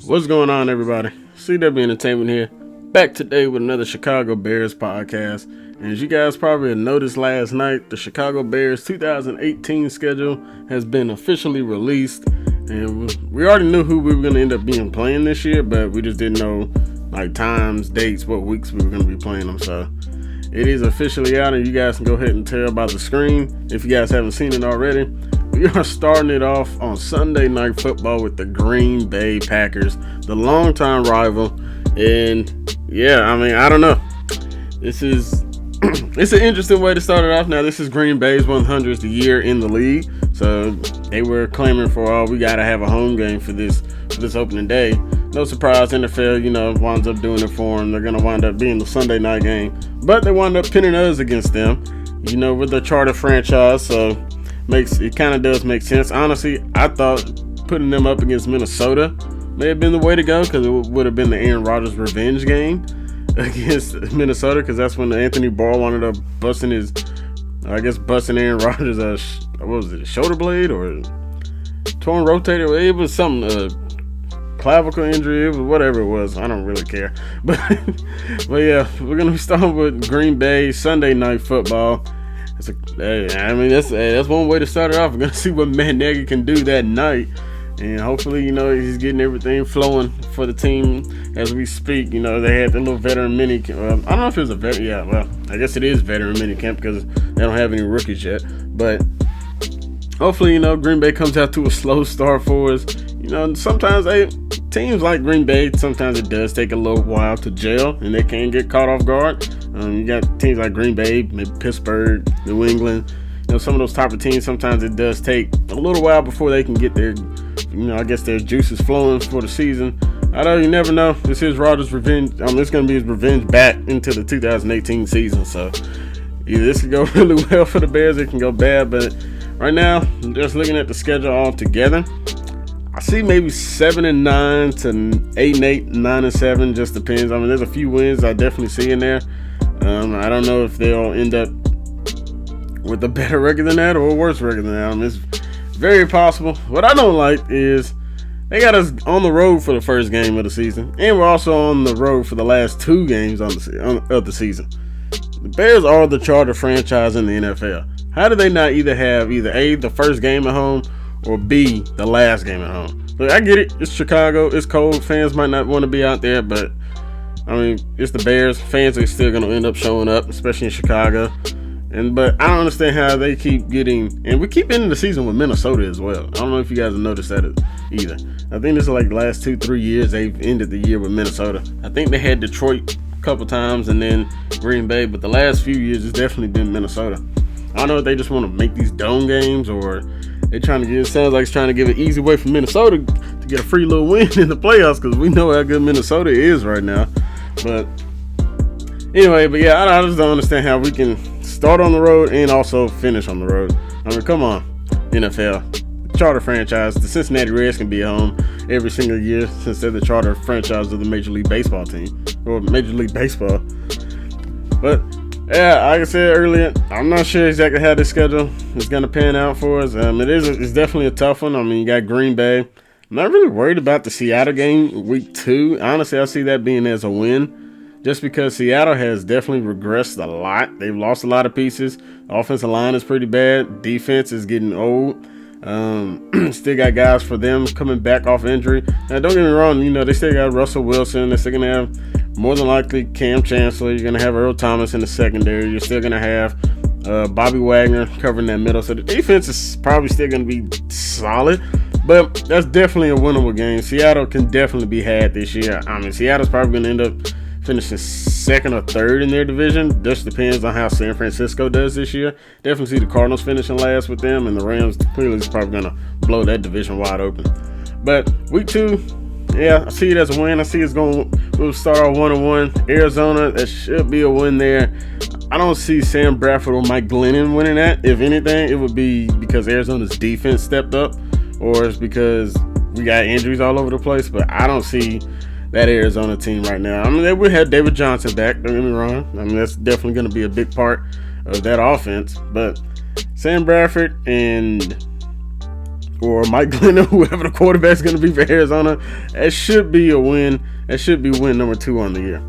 What's going on, everybody? CW Entertainment here, back today with another Chicago Bears podcast. And as you guys probably noticed last night, the Chicago Bears 2018 schedule has been officially released. And we already knew who we were going to end up being playing this year, but we just didn't know like times, dates, what weeks we were going to be playing them. So it is officially out, and you guys can go ahead and tell by the screen if you guys haven't seen it already. We are starting it off on Sunday Night Football with the Green Bay Packers, the longtime rival. And yeah, I mean, I don't know. This is it's an interesting way to start it off. Now, this is Green Bay's 100th year in the league, so they were clamoring for, we got to have a home game for this opening day. No surprise, NFL, winds up doing it for them. They're going to wind up being the Sunday night game, but they wind up pinning us against them, with the charter franchise, so it kind of does make sense. Honestly, I thought putting them up against Minnesota may have been the way to go, because it would have been the Aaron Rodgers revenge game against Minnesota, because that's when Anthony Barr wanted up busting Aaron Rodgers' what was it, a shoulder blade or torn rotator? It was something, clavicle injury, it was whatever it was. I don't really care, but yeah, we're gonna be starting with Green Bay Sunday Night Football. That's one way to start it off. We're gonna see what Matt Nagy can do that night, and hopefully, he's getting everything flowing for the team as we speak. They had the little veteran mini camp. I don't know if it was a veteran. Yeah, well, I guess it is veteran mini camp because they don't have any rookies yet. But hopefully, Green Bay comes out to a slow start for us. Sometimes teams like Green Bay, sometimes it does take a little while to gel, and they can get caught off guard. You got teams like Green Bay, maybe Pittsburgh, New England. Some of those type of teams, sometimes it does take a little while before they can get their, their juices flowing for the season. You never know. This is Rodgers' revenge. This is going to be his revenge back into the 2018 season. So either this could go really well for the Bears, it can go bad. But right now, just looking at the schedule all together, I see maybe 7-9 to 8-8, 9-7. Just depends. There's a few wins I definitely see in there. I don't know if they'll end up with a better record than that or a worse record than that. It's very possible. What I don't like is they got us on the road for the first game of the season, and we're also on the road for the last two games of the season. The Bears are the charter franchise in the NFL. How do they not either have A, the first game at home, or B, the last game at home? Look, I get it. It's Chicago. It's cold. Fans might not want to be out there, but it's the Bears. Fans are still going to end up showing up, especially in Chicago. But I don't understand how they keep getting, and we keep ending the season with Minnesota as well. I don't know if you guys have noticed that either. I think this is like the last 2-3 years they've ended the year with Minnesota. I think they had Detroit a couple times and then Green Bay, but the last few years it's definitely been Minnesota. I don't know if they just want to make these dome games, or it sounds like it's trying to give an easy way for Minnesota to get a free little win in the playoffs, because we know how good Minnesota is right now. But anyway, I just don't understand how we can start on the road and also finish on the road. Come on, NFL, charter franchise. The Cincinnati Reds can be at home every single year since they're the charter franchise of the Major League Baseball team, or Major League Baseball. But yeah, like I said earlier, I'm not sure exactly how this schedule is going to pan out for us. It's definitely a tough one. You got Green Bay. I'm not really worried about the Seattle game week 2. Honestly, I see that being as a win, just because Seattle has definitely regressed a lot. They've lost a lot of pieces. Offensive line is pretty bad. Defense is getting old. Still got guys for them coming back off injury. Now, don't get me wrong, they still got Russell Wilson. They're still going to have, more than likely, Cam Chancellor. You're going to have Earl Thomas in the secondary. You're still going to have Bobby Wagner covering that middle. So the defense is probably still going to be solid. But that's definitely a winnable game. Seattle can definitely be had this year. Seattle's probably going to end up finishing second or third in their division. Just depends on how San Francisco does this year. Definitely see the Cardinals finishing last with them, and the Rams clearly is probably going to blow that division wide open. But week 2, yeah, I see it as a win. I see we'll start off 1-1. Arizona, that should be a win there. I don't see Sam Bradford or Mike Glennon winning that. If anything, it would be because Arizona's defense stepped up, or it's because we got injuries all over the place. But I don't see that Arizona team right now. They would have David Johnson back, don't get me wrong. That's definitely going to be a big part of that offense. But Sam Bradford or Mike Glennon, whoever the quarterback is going to be for Arizona. That should be a win. That should be win number 2 on the year.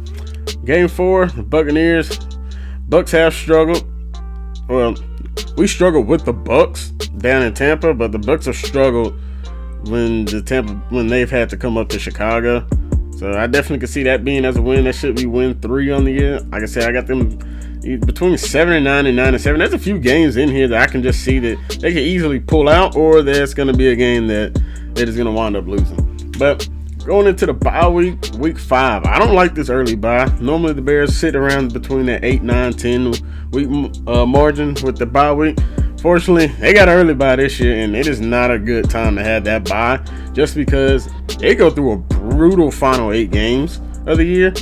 Game 4, the Buccaneers. Bucks have struggled. Well, we struggled with the Bucks down in Tampa, but the Bucks have struggled when they've had to come up to Chicago. So I definitely can see that being as a win. That should be win 3 on the year. Like I said, I got them between 7-9 and 9-7. There's a few games in here that I can just see that they can easily pull out, or there's going to be a game that is going to wind up losing. But going into the bye week 5, I don't like this early bye. Normally the Bears sit around between that 8, 9, 10 week margin with the bye week. Fortunately, they got an early bye this year, and it is not a good time to have that bye, just because they go through a brutal final 8 games of the year,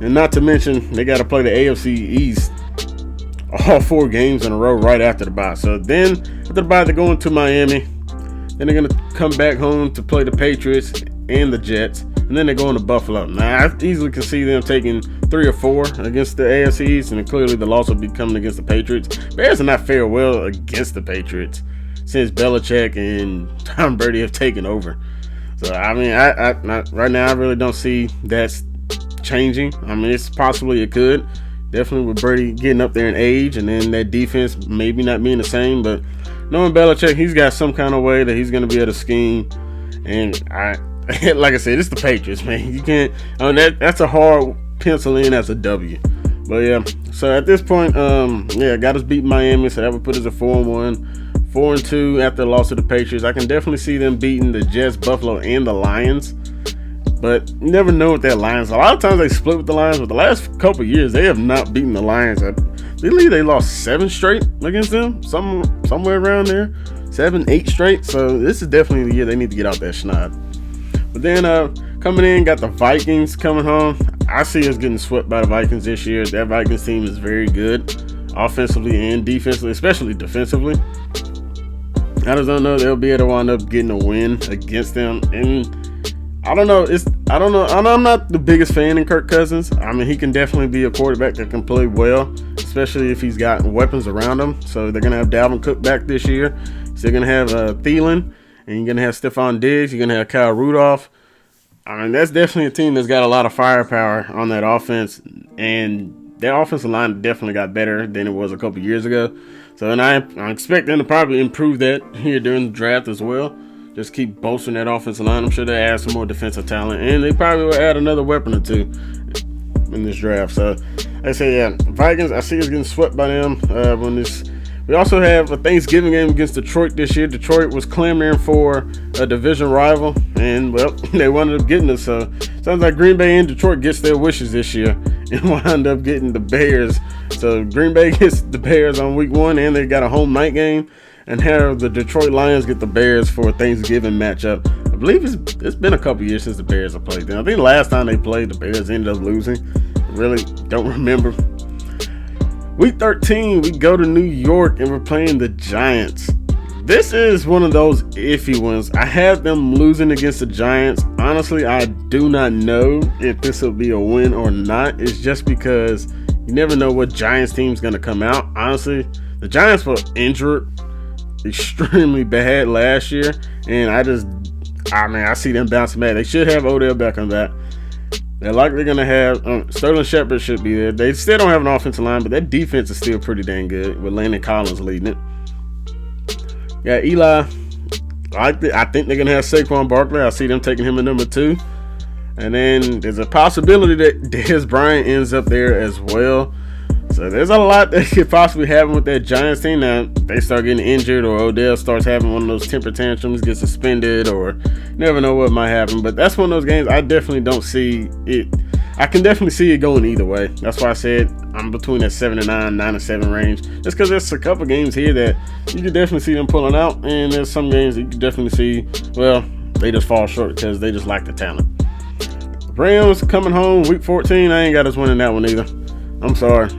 and not to mention they got to play the AFC East all 4 games in a row right after the bye. So then after the bye, they're going to Miami. Then they're going to come back home to play the Patriots and the Jets, and then they're going to Buffalo. Now, I easily can see them taking 3 or 4 against the AFC East, and then clearly the loss will be coming against the Patriots. Bears have not fared well against the Patriots since Belichick and Tom Brady have taken over. So, I mean, I right now I really don't see that's changing. I mean, it's possibly it could. Definitely with Brady getting up there in age, and then that defense maybe not being the same. But knowing Belichick, he's got some kind of way that he's going to be able to scheme. And like I said, it's the Patriots, man. You can't. I mean, that's a hard pencil in as a W. But yeah, so at this point, got us beat Miami, so that would put us at 4-1, 4-2 after the loss to the Patriots. I can definitely see them beating the Jets, Buffalo, and the Lions. But you never know with that Lions. A lot of times they split with the Lions, but the last couple of years they have not beaten the Lions. I believe they lost 7 straight against them, somewhere around there, 7, 8 straight. So this is definitely the year they need to get out that schneid. But then coming in, got the Vikings coming home. I see us getting swept by the Vikings this year. That Vikings team is very good, offensively and defensively, especially defensively. I just don't know they'll be able to wind up getting a win against them. And I don't know. I'm not the biggest fan of Kirk Cousins. I mean, he can definitely be a quarterback that can play well, especially if he's got weapons around him. So they're going to have Dalvin Cook back this year. So they're going to have Thielen, and you're going to have Stephon Diggs. You're going to have Kyle Rudolph. I mean, that's definitely a team that's got a lot of firepower on that offense, and their offensive line definitely got better than it was a couple years ago. So, and I expect them to probably improve that here during the draft as well. Just keep bolstering that offensive line. I'm sure they add some more defensive talent, and they probably will add another weapon or 2 in this draft. So, like I say, yeah, Vikings, I see us getting swept by them We also have a Thanksgiving game against Detroit this year. Detroit was clamoring for a division rival, and, well, they wound up getting us. So, sounds like Green Bay and Detroit gets their wishes this year and wound up getting the Bears. So, Green Bay gets the Bears on week 1, and they got a home night game. And have the Detroit Lions get the Bears for a Thanksgiving matchup. I believe it's been a couple years since the Bears have played them. I think the last time they played, the Bears ended up losing. I really don't remember. Week 13, we go to New York, and we're playing the Giants. This is one of those iffy ones. I had them losing against the Giants. Honestly, I do not know if this will be a win or not. It's just because you never know what Giants team's going to come out. Honestly, the Giants were injured extremely bad last year, and I see them bouncing back. They should have Odell Beckham back. They're likely going to have Sterling Shepard should be there. They still don't have an offensive line, but that defense is still pretty dang good with Landon Collins leading it. Yeah, Eli. I think they're going to have Saquon Barkley. I see them taking him at number 2. And then there's a possibility that Dez Bryant ends up there as well. So there's a lot that could possibly happen with that Giants team. Now, they start getting injured, or Odell starts having one of those temper tantrums, gets suspended, or never know what might happen. But that's one of those games I definitely don't see it. I can definitely see it going either way. That's why I said I'm between that 7-9, 9-7 range. Just because there's a couple games here that you can definitely see them pulling out, and there's some games that you can definitely see, well, they just fall short because they just lack the talent. Rams coming home week 14. I ain't got us winning that one either. I'm sorry.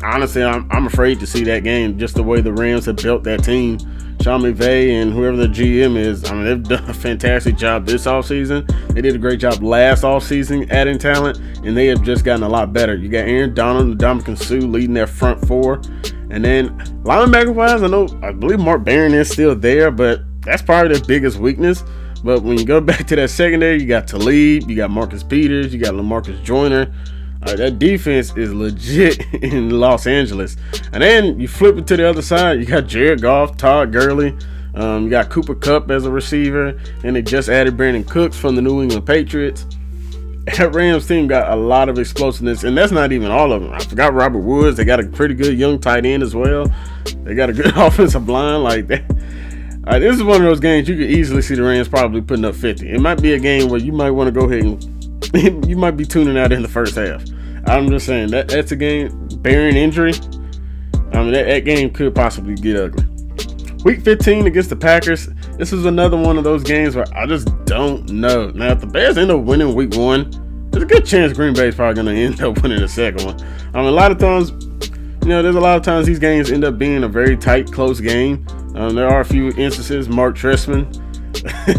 Honestly, I'm afraid to see that game, just the way the Rams have built that team. Sean McVay and whoever the GM is, I mean, they've done a fantastic job this offseason. They did a great job last offseason adding talent, and they have just gotten a lot better. You got Aaron Donald and Ndamukong Suh leading their front 4. And then linebacker-wise, I believe Mark Barron is still there, but that's probably their biggest weakness. But when you go back to that secondary, you got Talib, you got Marcus Peters, you got LaMarcus Joyner. That defense is legit in Los Angeles. And then you flip it to the other side, you got Jared Goff, Todd Gurley, you got Cooper Kupp as a receiver, and they just added Brandon Cooks from the New England Patriots. That Rams team got a lot of explosiveness, and that's not even all of them. I forgot Robert Woods. They got a pretty good young tight end as well. They got a good offensive line like that. This is one of those games you could easily see the Rams probably putting up 50. It might be a game where you might want to go ahead and you might be tuning out in the first half. I'm just saying that's a game bearing injury. I mean that game could possibly get ugly. Week 15 against the Packers. This is another one of those games where I just don't know. Now, if the Bears end up winning week 1, there's a good chance Green Bay's probably going to end up winning the second one. I mean, a lot of times, there's a lot of times these games end up being a very tight, close game. There are a few instances, Mark Trestman,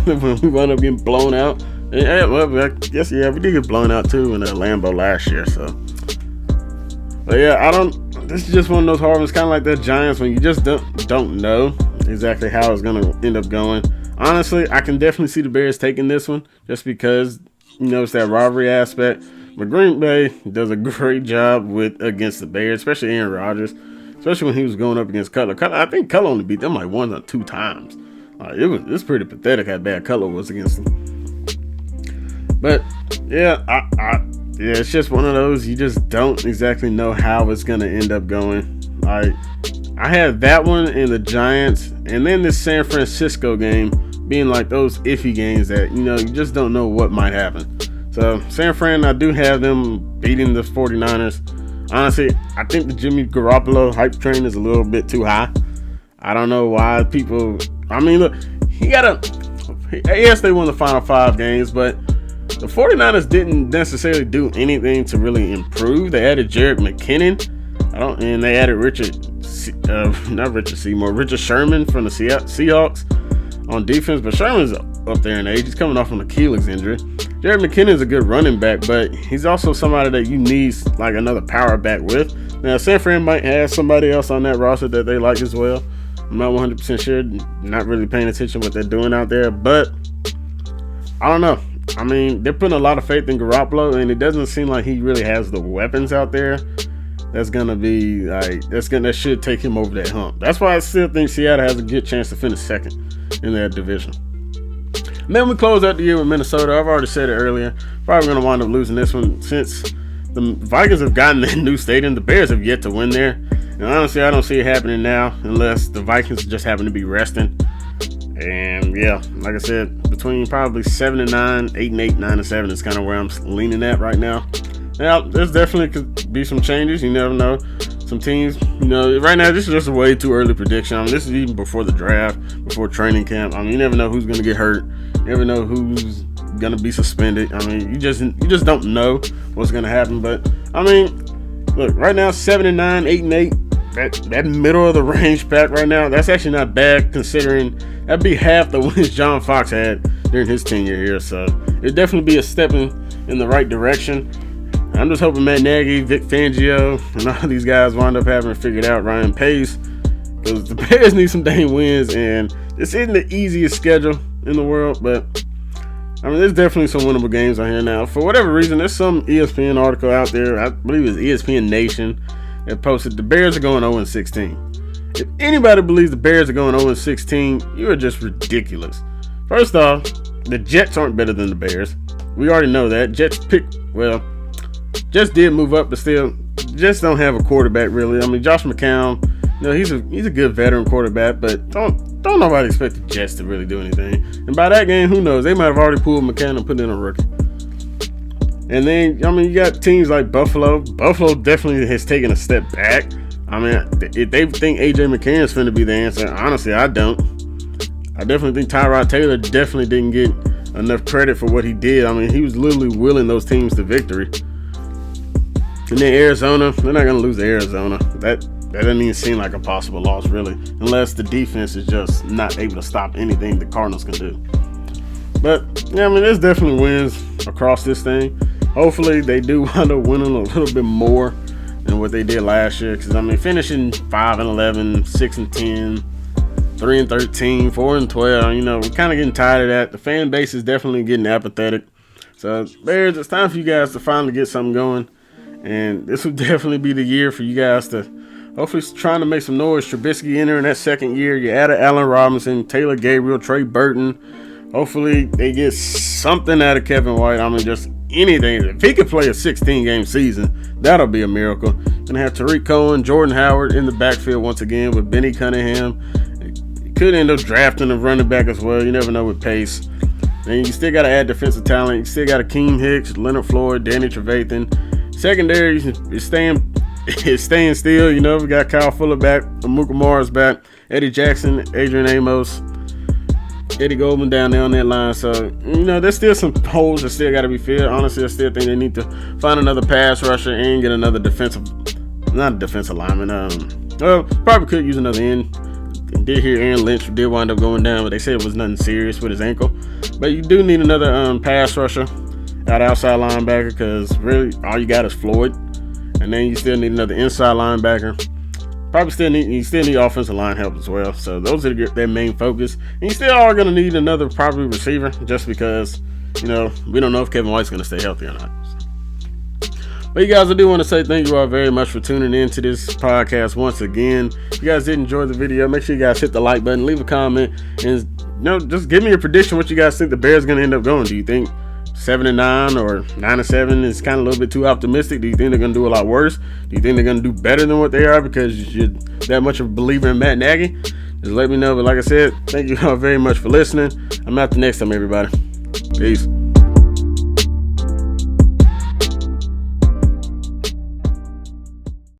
when we wound up getting blown out. Well, I guess, we did get blown out too in Lambeau last year. So, but this is just one of those hard ones, kind of like the Giants, when you just don't know exactly how it's going to end up going. Honestly, I can definitely see the Bears taking this one just because, it's that rivalry aspect. But Green Bay does a great job against the Bears, especially Aaron Rodgers, especially when he was going up against Cutler. I think Cutler only beat them like 1 or 2 times. It was pretty pathetic how bad Cutler was against them. But, it's just one of those, you just don't exactly know how it's going to end up going. I had that one in the Giants, and then this San Francisco game being like those iffy games that, you just don't know what might happen. So, San Fran, I do have them beating the 49ers. Honestly, I think the Jimmy Garoppolo hype train is a little bit too high. I don't know why people... I mean, look, yes, they won the final 5 games, but the 49ers didn't necessarily do anything to really improve. They added Jerick McKinnon. And they added Richard Sherman from the Seahawks on defense. But Sherman's up there in age. He's coming off an Achilles injury. Jerick McKinnon's a good running back, but he's also somebody that you need like another power back with. Now, San Fran might have somebody else on that roster that they like as well. I'm not 100% sure. Not really paying attention to what they're doing out there, but I don't know. I mean, they're putting a lot of faith in Garoppolo, and it doesn't seem like he really has the weapons out there that's gonna be like that should take him over that hump. That's why I still think Seattle has a good chance to finish second in that division. And then we close out the year with Minnesota. I've already said it earlier. Probably gonna wind up losing this one since the Vikings have gotten that new stadium. The Bears have yet to win there, and honestly, I don't see it happening now unless the Vikings just happen to be resting. And like I said, between probably 7-9, 8-8, 9-7 is kind of where I'm leaning at right now. Now, there's definitely could be some changes. You never know. Some teams, right now, this is just a way too early prediction. I mean, this is even before the draft, before training camp. I mean, you never know who's going to get hurt. You never know who's going to be suspended. I mean, you just don't know what's going to happen. But, I mean, look, right now, 7-9, 8-8, that middle of the range pack right now, that's actually not bad considering that'd be half the wins John Fox had during his tenure here. So, it'd definitely be a step in the right direction. I'm just hoping Matt Nagy, Vic Fangio, and all these guys wind up having figured out Ryan Pace, because the Bears need some dang wins, and this isn't the easiest schedule in the world, but I mean, there's definitely some winnable games on here now. For whatever reason, there's some ESPN article out there, I believe it's ESPN Nation, that posted the Bears are going 0-16. If anybody believes the Bears are going 0-16, you are just ridiculous. First off, the Jets aren't better than the Bears. We already know that. Jets did move up, but still, just don't have a quarterback really. I mean, Josh McCown, he's a good veteran quarterback, but don't nobody expect the Jets to really do anything. And by that game, who knows? They might have already pulled McCown and put in a rookie. And then, I mean, you got teams like Buffalo. Buffalo definitely has taken a step back. I mean, if they think A.J. McCarron is going to be the answer, honestly, I don't. I definitely think Tyrod Taylor definitely didn't get enough credit for what he did. I mean, he was literally willing those teams to victory. And then Arizona, they're not going to lose to Arizona. That doesn't even seem like a possible loss, really, unless the defense is just not able to stop anything the Cardinals can do. But, I mean, there's definitely wins across this thing. Hopefully, they do wind up winning a little bit more than what they did last year. Because, I mean, finishing 5-11, 6-10, 3-13, 4-12. You know, we're kind of getting tired of that. The fan base is definitely getting apathetic. So, Bears, it's time for you guys to finally get something going. And this will definitely be the year for you guys to hopefully trying to make some noise. Trubisky entering that second year. You added Allen Robinson, Taylor Gabriel, Trey Burton. Hopefully they get something out of Kevin White. I mean, just anything. If he could play a 16-game season, that'll be a miracle. Gonna have Tariq Cohen, Jordan Howard in the backfield once again with Benny Cunningham. You could end up drafting a running back as well. You never know with pace. And you still got to add defensive talent. You still got Akeem Hicks, Leonard Floyd, Danny Trevathan. Secondary is staying still. You know, we got Kyle Fuller back, Amuka Morris back, Eddie Jackson, Adrian Amos, Eddie Goldman down there on that line. So, you know, there's still some holes that still got to be filled. Honestly, I still think they need to find another pass rusher and get another not a defensive lineman. Well, probably could use another end. Did hear Aaron Lynch did wind up going down, but they said it was nothing serious with his ankle. But you do need another pass rusher, outside linebacker, because really all you got is Floyd, and then you still need another inside linebacker. You still need offensive line help as well. So those are their main focus. And you still are going to need another probably receiver, just because, you know, we don't know if Kevin White's going to stay healthy or not. But you guys, I do want to say thank you all very much for tuning in to this podcast once again. If you guys did enjoy the video, make sure you guys hit the like button, leave a comment, and just give me your prediction what you guys think the Bears are going to end up going. Do you think 7-9 or 9-7 is kind of a little bit too optimistic? Do you think they're going to do a lot worse? Do you think they're going to do better than what they are because you're that much of a believer in Matt Nagy? Just let me know. But like I said, thank you all very much for listening. I'm out the next time, everybody. Peace.